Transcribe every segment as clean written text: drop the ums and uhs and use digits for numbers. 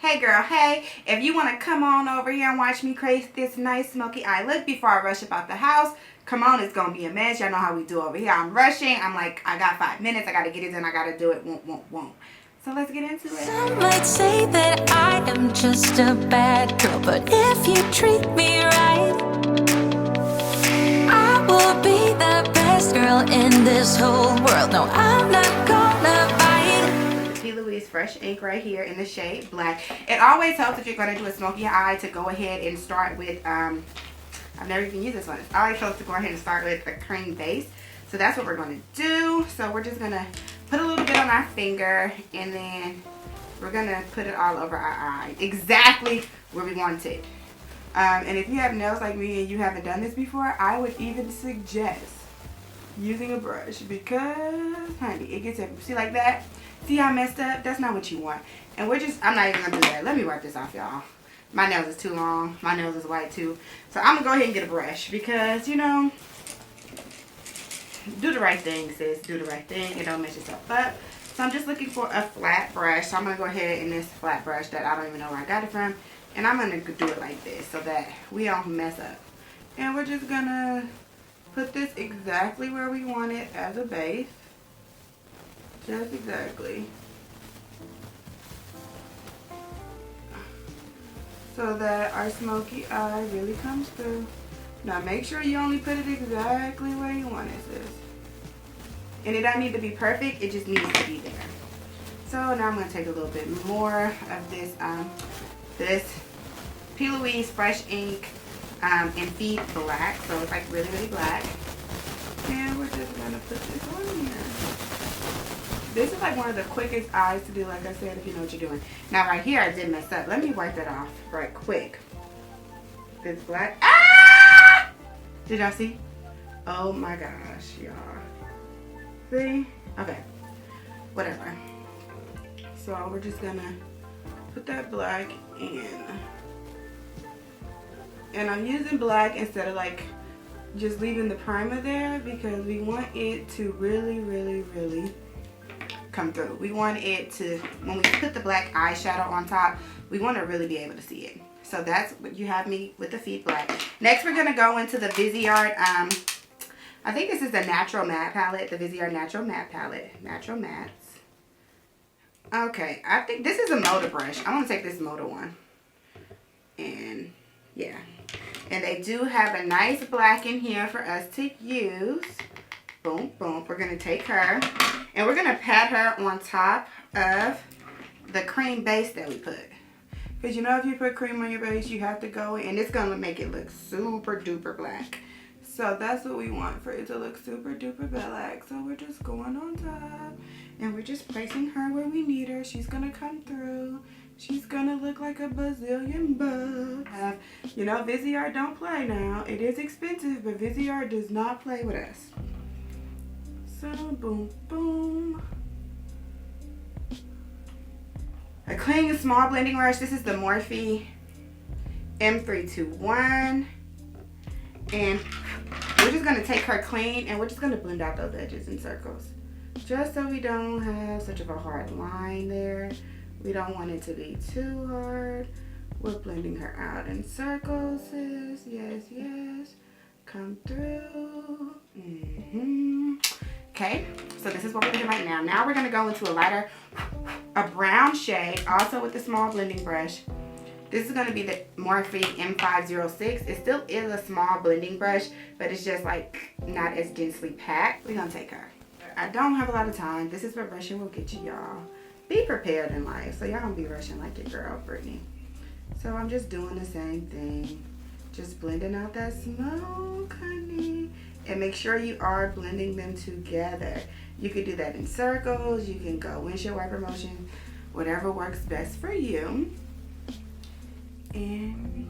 Hey girl, hey. If you want to come on over here and watch me create this nice smoky eye look before I rush about the house, come on, it's going to be a mess. Y'all know how we do over here. I'm rushing. I'm like, I got 5 minutes. I got to get it done. I got to do it. Won't. So let's get into it. Some might say that I am just a bad girl, but if you treat me right, I will be the best girl in this whole world. No, I'm not gonna fight. Fresh ink right here in the shade black. It always helps if you're going to do a smoky eye to go ahead and start with I've never even used this one. It always helps to go ahead and start with a cream base. So that's what we're going to do. So we're just going to put a little bit on our finger and then we're going to put it all over our eye, exactly where we want it. And if you have nails like me and you haven't done this before, I would even suggest using a brush because, honey, it gets everywhere. See, like that? See how I messed up? That's not what you want. And I'm not even going to do that. Let me wipe this off, y'all. My nails is too long. My nails is white, too. So I'm going to go ahead and get a brush because, you know, do the right thing, sis. Do the right thing and don't mess yourself up. So I'm just looking for a flat brush. So I'm going to go ahead in this flat brush that I don't even know where I got it from. And I'm going to do it like this so that we don't mess up. And we're just going to put this exactly where we want it as a base. Just exactly. So that our smoky eye really comes through. Now make sure you only put it exactly where you want it, sis. And it doesn't need to be perfect, it just needs to be there. So now I'm going to take a little bit more of this P. Louise Fresh Ink in Feed Black. So it's like really, really black. And we're just going to put this on here. This is like one of the quickest eyes to do, like I said, if you know what you're doing. Now right here, I did mess up. Let me wipe that off right quick. This black. Ah! Did y'all see? Oh my gosh, y'all. See? Okay. Whatever. So we're just gonna put that black in. And I'm using black instead of like just leaving the primer there because we want it to really, really, really come through. We want it to, when we put the black eyeshadow on top, we want to really be able to see it. So that's what you have me with the Feed Black. Next we're going to go into the Viseart, I think this is the Natural Matte palette, the Viseart Natural Matte palette. Natural Mattes. Okay, I think this is a Moda brush. I'm going to take this Moda one. And yeah. And they do have a nice black in here for us to use. Boom, boom. We're going to take her and we're going to pat her on top of the cream base that we put. Because you know if you put cream on your base, you have to go in and it's going to make it look super duper black. So that's what we want, for it to look super duper black. So we're just going on top and we're just placing her where we need her. She's going to come through. She's going to look like a bazillion bucks. You know, Viseart don't play now. It is expensive, but Viseart does not play with us. So, boom, boom. A clean small blending brush. This is the Morphe M321. And we're just going to take her clean and we're just going to blend out those edges in circles. Just so we don't have such of a hard line there. We don't want it to be too hard. We're blending her out in circles, sis. Yes, yes. Come through. Okay, so this is what we're doing right now. Now we're going to go into a brown shade, also with the small blending brush. This is going to be the Morphe M506. It still is a small blending brush, but it's just like not as densely packed. We're going to take her. I don't have a lot of time. This is what rushing will get you, y'all. Be prepared in life, so y'all don't be rushing like your girl, Brittany. So I'm just doing the same thing. Just blending out that smoke, honey. And make sure you are blending them together. You could do that in circles. You can go windshield wiper motion. Whatever works best for you. And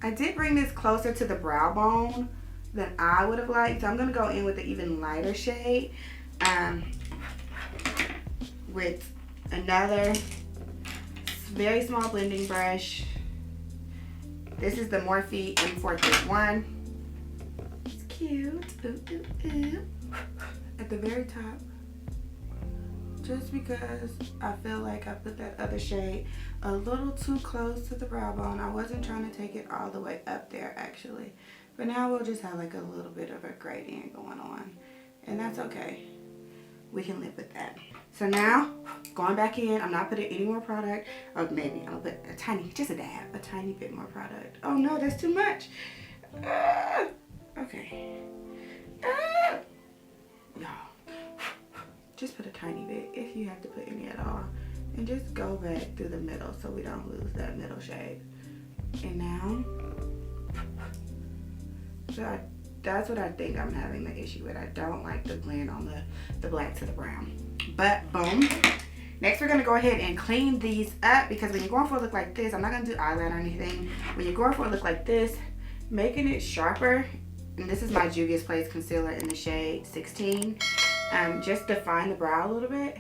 I did bring this closer to the brow bone than I would have liked. So I'm going to go in with an even lighter shade. With another very small blending brush. This is the Morphe M431. It's cute. Ooh, ooh, ooh. At the very top. just because I feel like I put that other shade a little too close to the brow bone. I wasn't trying to take it all the way up there actually. But now we'll just have like a little bit of a gradient going on. And that's okay. We can live with that. So now, going back in, I'm not putting any more product. Or maybe I'll put a tiny, just a dab, a tiny bit more product. Oh no, that's too much. Okay. Y'all, just put a tiny bit if you have to put any at all. And just go back through the middle so we don't lose that middle shade. And now, so that's what I think I'm having the issue with. I don't like the blend on the black to the brown. But boom. Next we're gonna go ahead and clean these up because when you're going for a look like this, I'm not gonna do eyeliner or anything. When you're going for a look like this, making it sharper, and this is my Juvia's Place concealer in the shade 16. Just define the brow a little bit.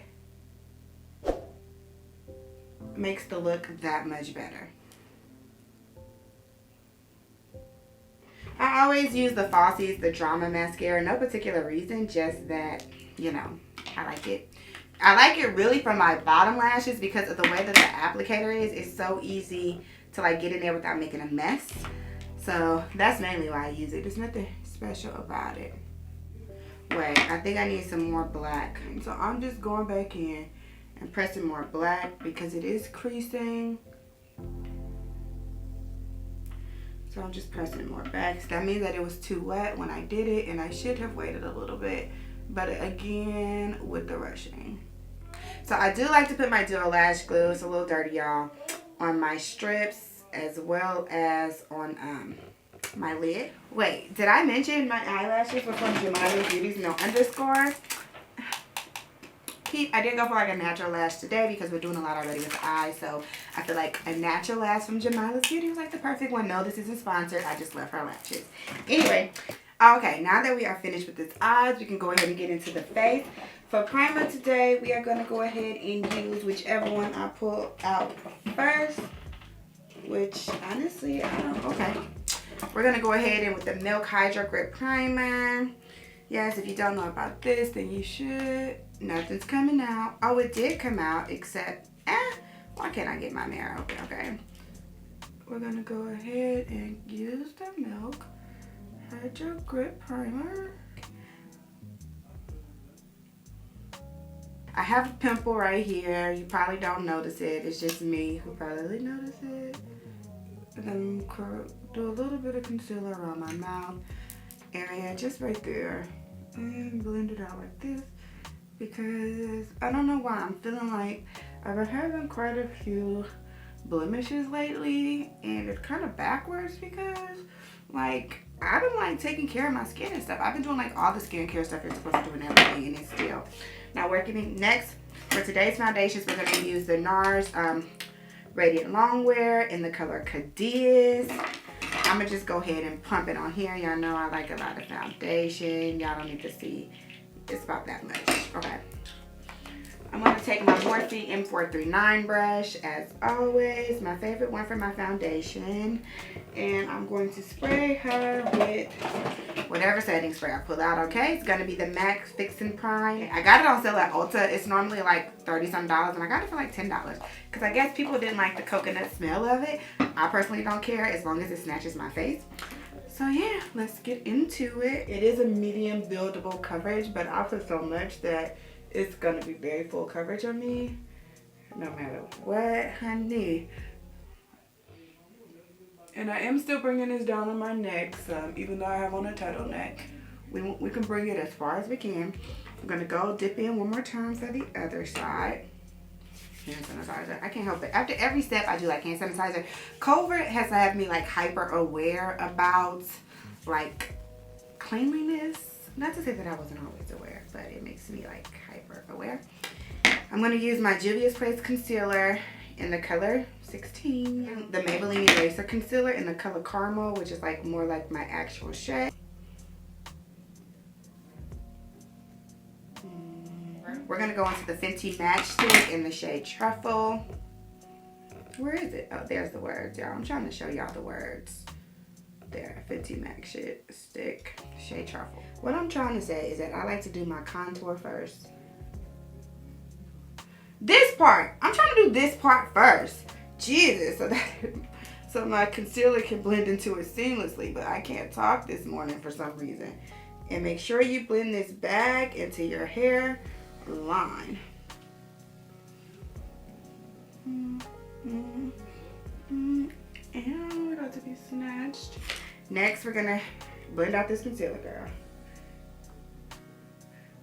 Makes the look that much better. I always use the Falsies, the Drama Mascara, no particular reason, just that, you know, I like it. I like it really for my bottom lashes because of the way that the applicator is. It's so easy to like get in there without making a mess. So that's mainly why I use it. There's nothing special about it. Wait, I think I need some more black. So I'm just going back in and pressing more black because it is creasing. So I'm just pressing it more back. So that means that it was too wet when I did it and I should have waited a little bit. But again, with the rushing. So I do like to put my dual lash glue, it's a little dirty y'all, on my strips as well as on my lid. Wait, did I mention my eyelashes were from Jemima's Beauties, no underscore? I did go for like a natural lash today because we're doing a lot already with the eyes. So I feel like a natural lash from Jemima's Beauty was like the perfect one. No, this isn't sponsored. I just love her lashes. Anyway, okay, now that we are finished with this eyes, we can go ahead and get into the face. For primer today, we are going to go ahead and use whichever one I pull out first. Which, honestly, I don't know. Okay. We're going to go ahead and with the Milk Hydro Grip Primer. Yes, if you don't know about this, then you should. Nothing's coming out. Oh, it did come out, except, why can't I get my mirror open? Okay. We're going to go ahead and use the Milk Hydro Grip Primer. I have a pimple right here. You probably don't notice it. It's just me who probably notice it. And then do a little bit of concealer around my mouth area, just right there. And blend it out like this. Because I don't know why I'm feeling like I've been having quite a few blemishes lately. And it's kind of backwards because like I've been like taking care of my skin and stuff. I've been doing like all the skincare stuff you're supposed to do and everything, and it's still not working. Next, for today's foundations, we're going to use the NARS Radiant Longwear in the color Cadiz. I'm going to just go ahead and pump it on here. Y'all know I like a lot of foundation. Y'all don't need to see. It's about that much. Okay. I'm going to take my Morphe M439 brush, as always, my favorite one for my foundation. And I'm going to spray her with whatever setting spray I pull out, okay? It's going to be the MAC Fix and Prime. I got it on sale at Ulta. It's normally like $30-some, and I got it for like $10. Because I guess people didn't like the coconut smell of it. I personally don't care as long as it snatches my face. So yeah, let's get into it. It is a medium buildable coverage, but I put so much that it's gonna be very full coverage on me, no matter what, honey. And I am still bringing this down on my neck, even though I have on a turtleneck. We can bring it as far as we can. I'm gonna go dip in one more time for the other side. Hand sanitizer. I can't help it. After every step, I do like hand sanitizer. COVID has had me like hyper aware about like cleanliness. Not to say that I wasn't always aware, but it makes me like hyper aware. I'm going to use my Juvia's Place concealer in the color 16. The Maybelline Eraser concealer in the color Caramel, which is like more like my actual shade. We're going to go into the Fenty Match Stick in the shade Truffle. Where is it? Oh, there's the words, y'all. I'm trying to show y'all the words. There, Fenty Match Stick, shade Truffle. What I'm trying to say is that I like to do my contour first. this part. I'm trying to do this part first. Jesus, so my concealer can blend into it seamlessly, but I can't talk this morning for some reason. And make sure you blend this back into your hair line. And we're about to be snatched. Next, we're gonna blend out this concealer, girl.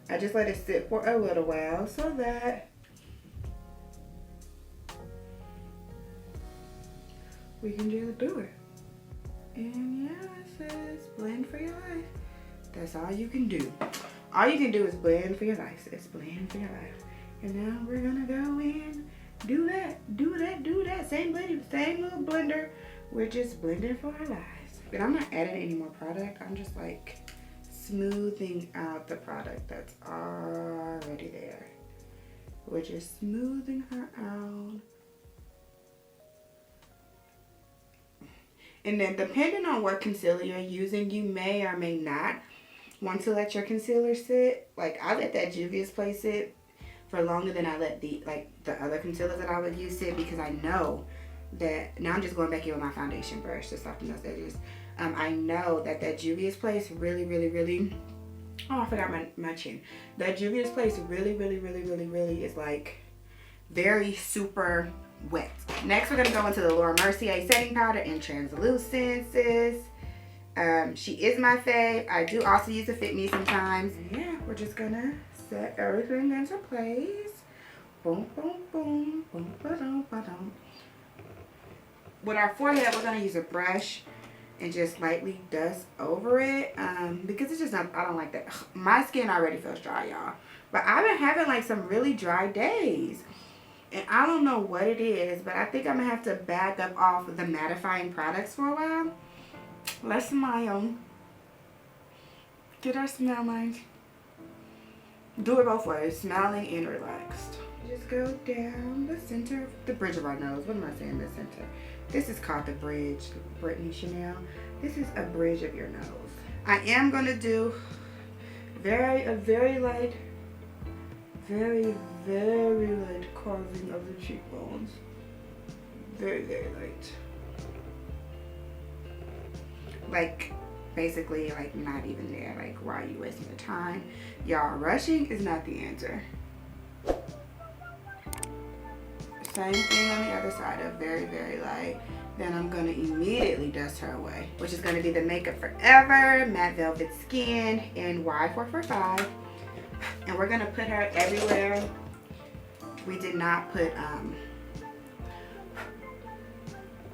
I just let it sit for a little while so that we can just do it. And yeah, it says blend for your life. That's all you can do. All you can do is blend for your life. It's blend for your life. And now we're gonna go in, do that. Same blending, same little blender. We're just blending for our lives. And I'm not adding any more product. I'm just like smoothing out the product that's already there. We're just smoothing her out. And then depending on what concealer you're using, you may or may not want to let your concealer sit. Like I let that Juvia's Place sit for longer than I let the other concealers that I would use sit, because I know that, now I'm just going back in with my foundation brush to soften those edges. I know that Juvia's Place really, oh, I forgot my chin. That Juvia's Place really is like very super wet. Next, we're gonna go into the Laura Mercier setting powder in translucences. She is my fave. I do also use a Fit Me sometimes. And yeah, we're just gonna set everything into place. Boom, boom, boom, boom, ba-dum, ba-dum. With our forehead, we're gonna use a brush and just lightly dust over it, because it's just not, I don't like that. My skin already feels dry, y'all, but I've been having like some really dry days. And I don't know what it is, but I think I'm going to have to back up off of the mattifying products for a while. Let's smile. Get our smile lines. Do it both ways, smiling and relaxed. Just go down the center, the bridge of our nose. What am I saying, the center? This is called the bridge, Brittany Chanel. This is a bridge of your nose. I am going to do a very light carving of the cheekbones. Very light. Like, basically, like, not even there. Like, why are you wasting your time? Y'all, rushing is not the answer. Same thing on the other side of very light. Then I'm going to immediately dust her away, which is going to be the Makeup Forever Matte Velvet Skin in Y445. And we're gonna put her everywhere. We did not put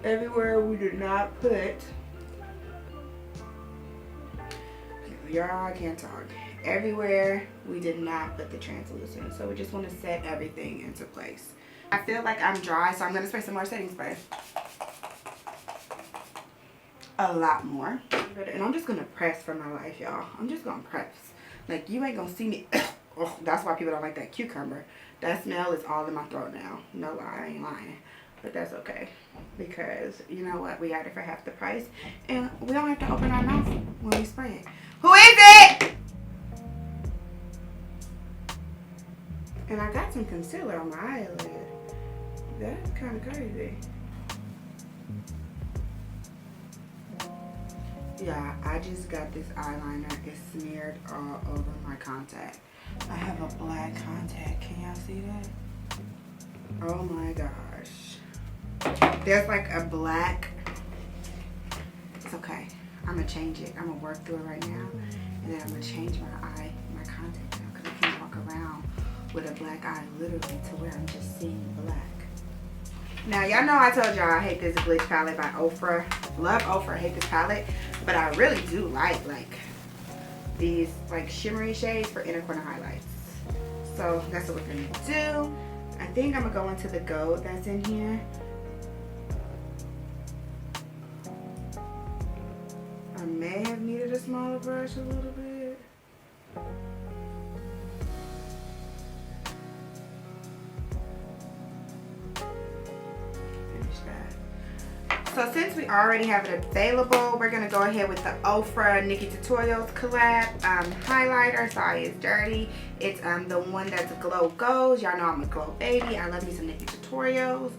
everywhere we did not put, y'all, I can't talk. Everywhere we did not put the translucent. So we just want to set everything into place. I feel like I'm dry, so I'm gonna spray some more setting spray. A lot more. And I'm just gonna press for my life, y'all. I'm just gonna press. Like, you ain't gonna see me. Oh, that's why people don't like that cucumber. That smell is all in my throat now. No lie, I ain't lying. But that's okay. Because, you know what? We got it for half the price. And we don't have to open our mouth when we spray it. Who is it? And I got some concealer on my eyelid. That's kind of crazy. Yeah, I just got this eyeliner. It's smeared all over my contact. I have a black contact. Can y'all see that? Oh my gosh. There's like a black. It's okay. I'm going to change it. I'm going to work through it right now. And then I'm going to change my contact now, because I can't walk around with a black eye literally to where I'm just seeing black. Now, y'all know I told y'all I hate this Glitch palette by Ofra. Love Ofra, hate this palette. But I really do like these like shimmery shades for inner corner highlights. So that's what we're going to do. I think I'm going to go into the gold that's in here. I may have needed a smaller brush a little bit. So since we already have it available, we're gonna go ahead with the Ofra Nikki Tutorials collab highlighter. Sorry, it's dirty. It's the one that's Glow Goes. Y'all know I'm a glow baby. I love me some Nikki Tutorials.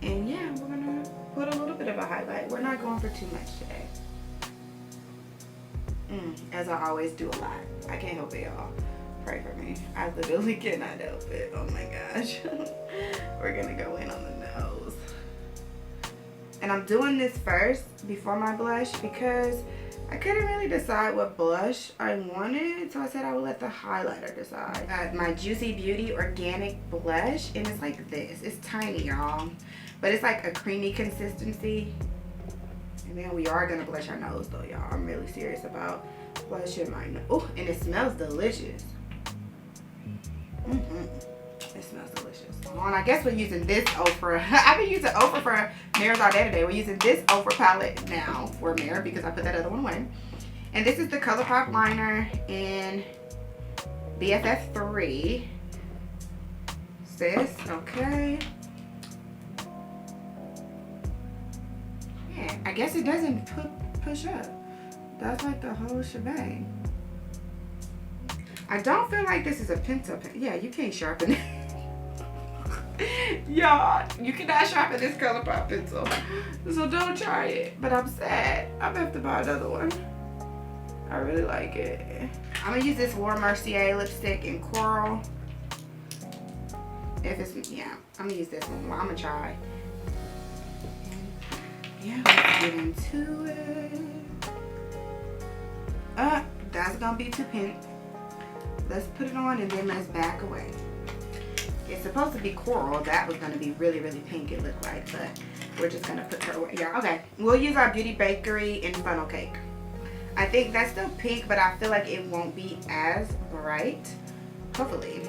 And yeah, we're gonna put a little bit of a highlight. We're not going for too much today. As I always do a lot. I can't help it, y'all. Pray for me. I literally cannot help it. Oh my gosh. We're gonna go in on the nose. And I'm doing this first before my blush because I couldn't really decide what blush I wanted. So I said I would let the highlighter decide. My Juicy Beauty Organic Blush. And it's like this. It's tiny, y'all. But it's like a creamy consistency. And then we are gonna blush our nose though, y'all. I'm really serious about blushing my nose. Oh, and it smells delicious. It smells delicious. And I guess we're using this Ofra. I've been using Ofra for mirrors all day today. We're using this Ofra palette now for a mirror because I put that other one away. And this is the ColourPop liner in BFF3. Sis, okay. Yeah, I guess it doesn't push up. That's like the whole shebang. I don't feel like this is a pencil pen. Yeah, you can't sharpen it. Y'all, you cannot sharpen this ColourPop pencil. So don't try it. But I'm sad. I'm gonna have to buy another one. I really like it. I'm gonna use this Laura Mercier lipstick in Coral. If it's, yeah, I'm gonna use this one. Well, I'm gonna try. Yeah, let's get into it. That's gonna be too pink. Let's put it on and then let's back away. It's supposed to be coral. That was gonna be really, really pink, it looked like, but we're just gonna put her away. Yeah, okay. We'll use our Beauty Bakery in Funnel Cake. I think that's still pink, but I feel like it won't be as bright. Hopefully.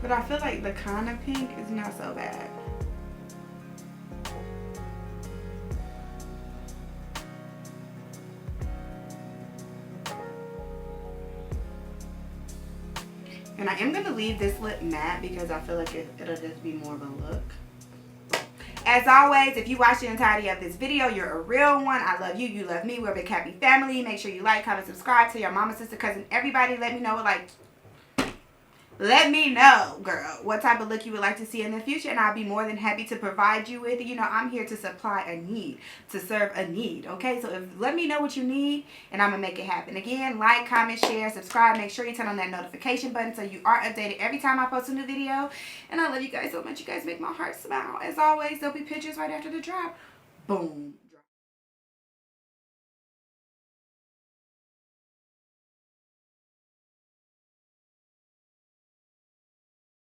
But I feel like the kind of pink is not so bad. And I am going to leave this lip matte because I feel like it'll just be more of a look. As always, if you watch the entirety of this video, you're a real one. I love you. You love me. We're a big happy family. Make sure you like, comment, subscribe to your mama, sister, cousin, everybody. Let me know let me know, girl, what type of look you would like to see in the future, and I'll be more than happy to provide you with. You know, I'm here to supply a need, to serve a need, okay? So let me know what you need, and I'm going to make it happen. Again, like, comment, share, subscribe. Make sure you turn on that notification button so you are updated every time I post a new video. And I love you guys so much. You guys make my heart smile. As always, there'll be pictures right after the drop. Boom.